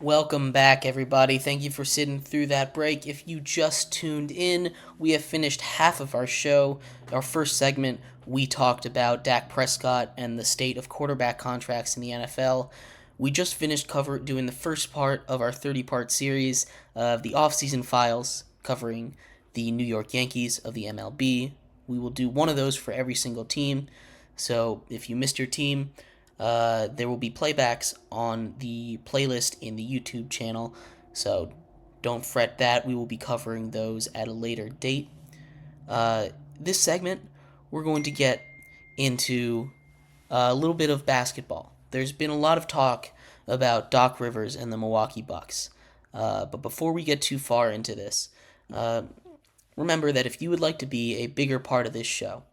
Welcome back, everybody. Thank you for sitting through that break. If you just tuned in, we have finished half of our show. Our first segment, we talked about Dak Prescott and the state of quarterback contracts in the NFL. We just finished doing the first part of our 30-part series of the offseason files covering the New York Yankees of the MLB. We will do one of those for every single team. So if you missed your team, there will be playbacks on the playlist in the YouTube channel, so don't fret that. We will be covering those at a later date. This segment, we're going to get into a little bit of basketball. There's been a lot of talk about Doc Rivers and the Milwaukee Bucks. But before we get too far into this, remember that if you would like to be a bigger part of this show,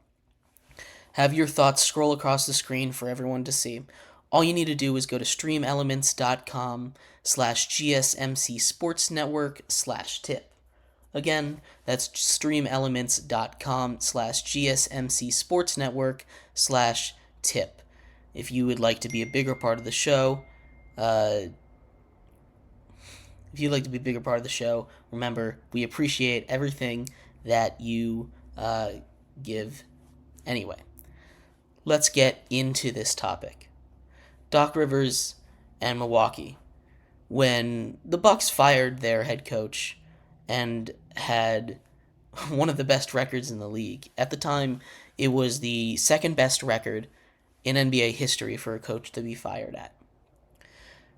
have your thoughts scroll across the screen for everyone to see. All you need to do is go to streamelements.com/GSMCSportsNetwork/tip. Again, that's streamelements.com/GSMCSportsNetwork/tip. If you would like to be a bigger part of the show, remember, we appreciate everything that you give anyway. Let's get into this topic. Doc Rivers and Milwaukee. When the Bucks fired their head coach and had one of the best records in the league. At the time, it was the second best record in NBA history for a coach to be fired at.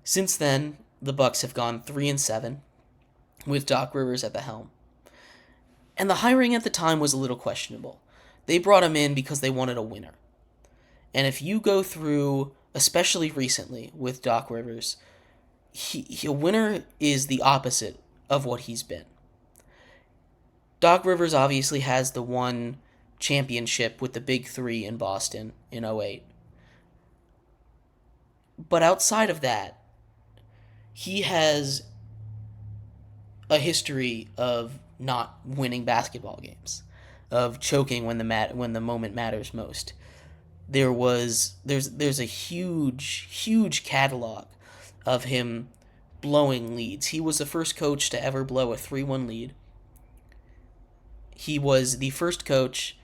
Since then, the Bucks have gone 3-7 with Doc Rivers at the helm. And the hiring at the time was a little questionable. They brought him in because they wanted a winner. And if you go through, especially recently with Doc Rivers, a winner is the opposite of what he's been. Doc Rivers obviously has the one championship with the Big Three in Boston in 2008. But outside of that, he has a history of not winning basketball games, of choking when the moment matters most. There's a huge catalog of him blowing leads. He was the first coach to ever blow a 3-1 lead. He was the first coach.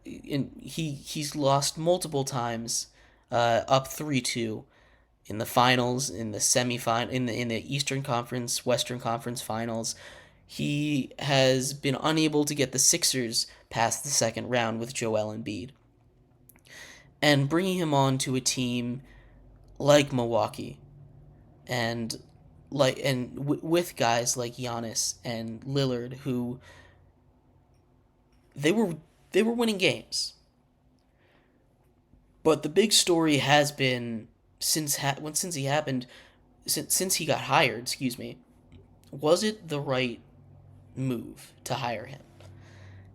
He's lost multiple times, up 3-2 in the finals, in the semifinal, in the Eastern Conference, Western Conference finals. He has been unable to get the Sixers past the second round with Joel Embiid. And bringing him on to a team like Milwaukee, and with guys like Giannis and Lillard, who they were winning games. But the big story has been since he got hired. Was it the right move to hire him?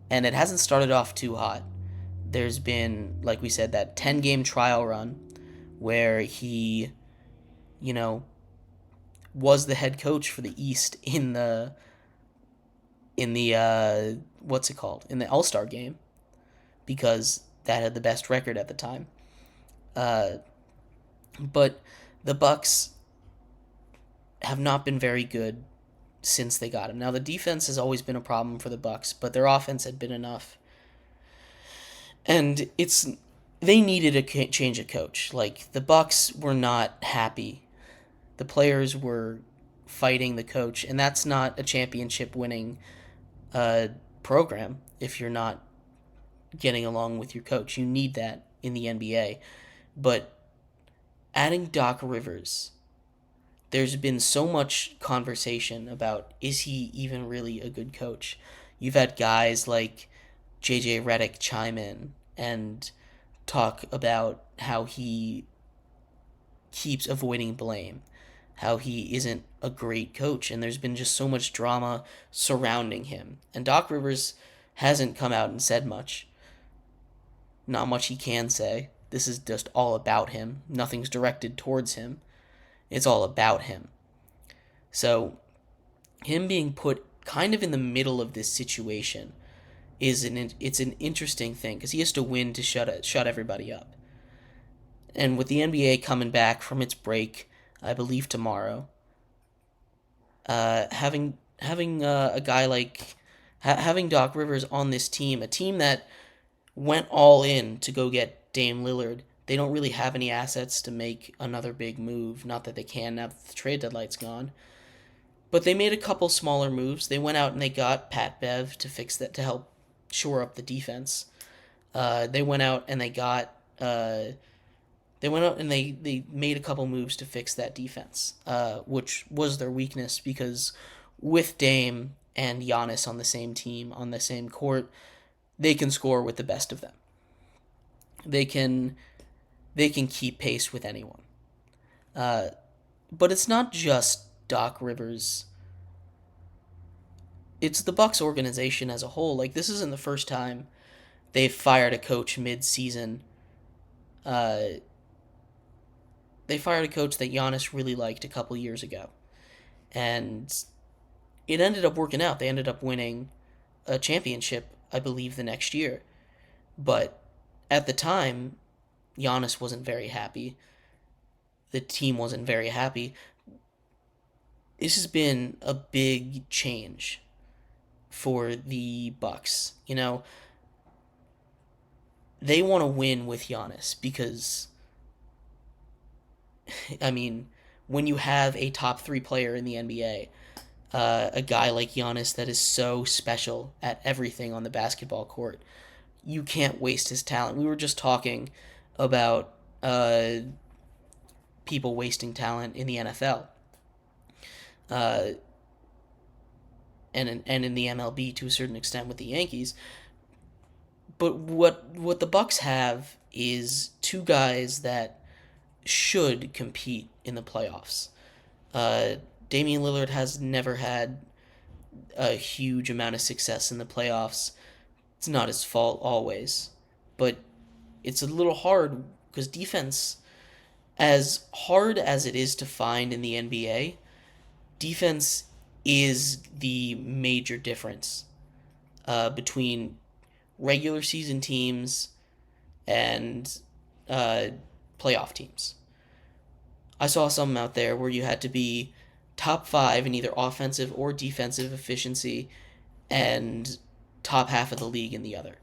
And it hasn't started off too hot. There's been, like we said, that 10-game trial run where he, was the head coach for the East in the what's it called? In the All-Star game, because that had the best record at the time. But the Bucks have not been very good since they got him. Now, the defense has always been a problem for the Bucks, but their offense had been enough. And they needed a change of coach. Like, the Bucks were not happy. The players were fighting the coach, and that's not a championship-winning program if you're not getting along with your coach. You need that in the NBA. But adding Doc Rivers, there's been so much conversation about, is he even really a good coach? You've had guys like JJ Redick chime in and talk about how he keeps avoiding blame, how he isn't a great coach, and there's been just so much drama surrounding him. And Doc Rivers hasn't come out and said much. Not much he can say. This is just all about him. Nothing's directed towards him. It's all about him. So, him being put kind of in the middle of this situation it's an interesting thing, because he has to win to shut everybody up. And with the NBA coming back from its break, I believe tomorrow. Having a guy like having Doc Rivers on this team, a team that went all in to go get Dame Lillard. They don't really have any assets to make another big move. Not that they can now that the trade deadline's gone. But they made a couple smaller moves. They went out and they got Pat Bev to fix that, to help shore up the defense. They went out and they got they made a couple moves to fix that defense, which was their weakness because with Dame and Giannis on the same team on the same court, they can score with the best of them. They can keep pace with anyone. Uh, but it's not just Doc Rivers. It's the Bucks organization as a whole. Like, this isn't the first time they've fired a coach mid-season. Uh, they fired a coach that Giannis really liked a couple years ago, and it ended up working out. They ended up winning a championship, I believe, the next year. But at the time, Giannis wasn't very happy. The team wasn't very happy. This has been a big change for the Bucks. You know, they want to win with Giannis because, I mean, when you have a top three player in the NBA, a guy like Giannis that is so special at everything on the basketball court, you can't waste his talent. We were just talking about people wasting talent in the NFL, uh, and in the MLB to a certain extent with the Yankees. But what the Bucks have is two guys that should compete in the playoffs. Uh, Damian Lillard has never had a huge amount of success in the playoffs. It's not his fault always, but it's a little hard because defense, as hard as it is to find in the NBA, defense is the major difference between regular season teams and uh, playoff teams. I saw some out there where you had to be top five in either offensive or defensive efficiency and top half of the league in the other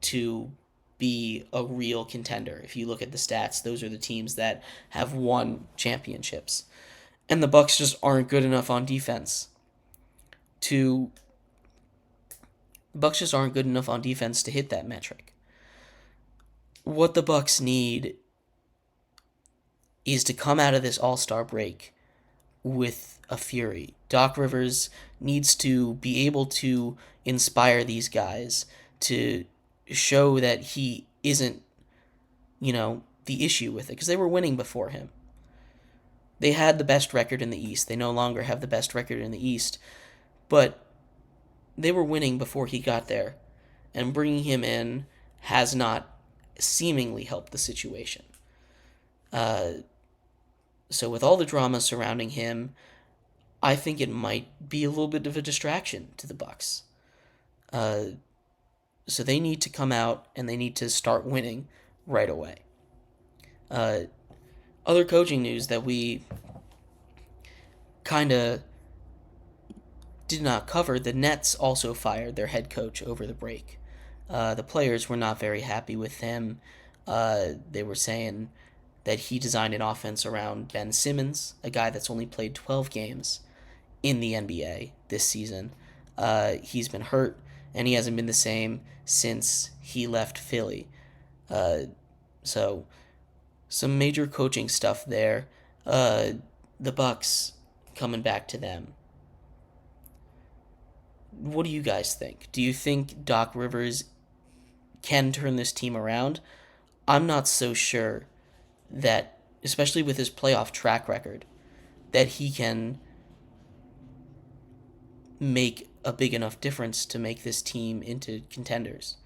to be a real contender. If you look at the stats, those are the teams that have won championships. And the Bucks just aren't good enough on defense to Bucks just aren't good enough on defense to hit that metric. What the Bucks need is to come out of this All-Star break with a fury. Doc Rivers needs to be able to inspire these guys to show that he isn't, the issue with it, because they were winning before him. They had the best record in the East. They no longer have the best record in the East, but they were winning before he got there, and bringing him in has not seemingly helped the situation. So with all the drama surrounding him, I think it might be a little bit of a distraction to the Bucks. So they need to come out and they need to start winning right away. Other coaching news that we kind of did not cover, the Nets also fired their head coach over the break. The players were not very happy with him. They were saying that he designed an offense around Ben Simmons, a guy that's only played 12 games in the NBA this season. He's been hurt, and he hasn't been the same since he left Philly. So some major coaching stuff there. The Bucks coming back to them. What do you guys think? Do you think Doc Rivers can turn this team around? I'm not so sure that, especially with his playoff track record, that he can make a big enough difference to make this team into contenders,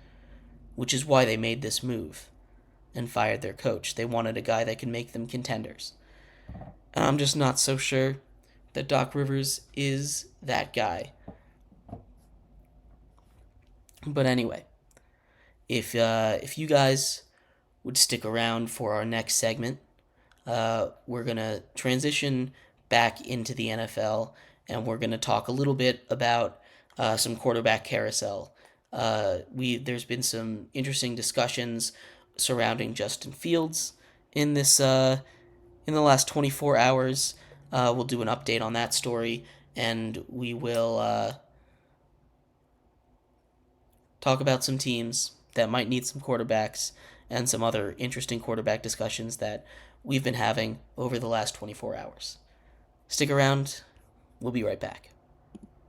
which is why they made this move and fired their coach. They wanted a guy that could make them contenders. And I'm just not so sure that Doc Rivers is that guy. But anyway, if you guys would stick around for our next segment, we're going to transition back into the NFL, and we're going to talk a little bit about some quarterback carousel. There's been some interesting discussions surrounding Justin Fields in this in the last 24 hours. We'll do an update on that story, and we will talk about some teams that might need some quarterbacks and some other interesting quarterback discussions that we've been having over the last 24 hours. Stick around. We'll be right back.